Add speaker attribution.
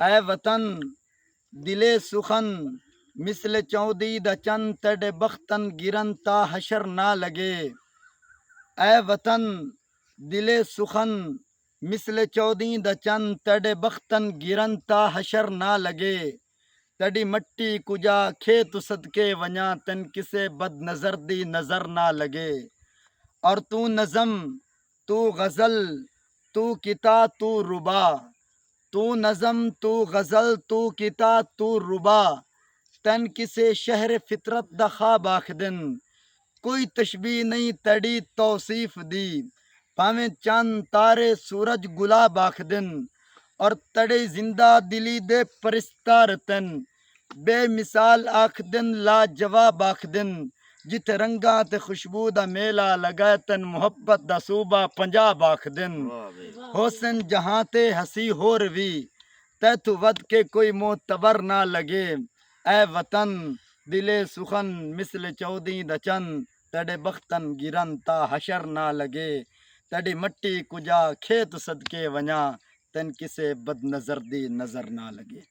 Speaker 1: ऐ वतन दिले सुखन मिसल चौदी दचन तड़े बख्तन गिरन ता हशर ना लगे। ऐ वतन दिले सुखन मिसल चौदी दचन तड़े बख्तन गिरन ता हशर ना लगे। तड़ी मट्टी कुजा खेत सदके वञा तन किसे बद नजर दी नजर ना लगे। और तू नज़म तू गज़ल तू किता तू रुबा, तू नज़म तू गज़ल तू किता तू रुबा, तन किसे शहर फितरत दा ख्वाब आखदिन। कोई तशबीह नहीं तड़ी तौसीफ दी, भावें चंद तारे सूरज गुलाब आखदिन। और तड़े जिंदा दिली दे परिस्तार तन बेमिसाल आखदिन लाजवाब आखदिन। जिथे रंगा ते खुशबू दा मेला लगा तन मुहब्बत दा सूबा पंजाब आखदिन। होसन जहां ते हसी होर भी तैथु वद के कोई मोतबर ना लगे। ऐ वतन दिले सुखन मिसल चौदी दचन तड़े बख्तन गिरन ता हशर ना लगे। तड़ी मट्टी कुजा खेत सदके वञा तन किसे बद नजर दी नजर ना लगे।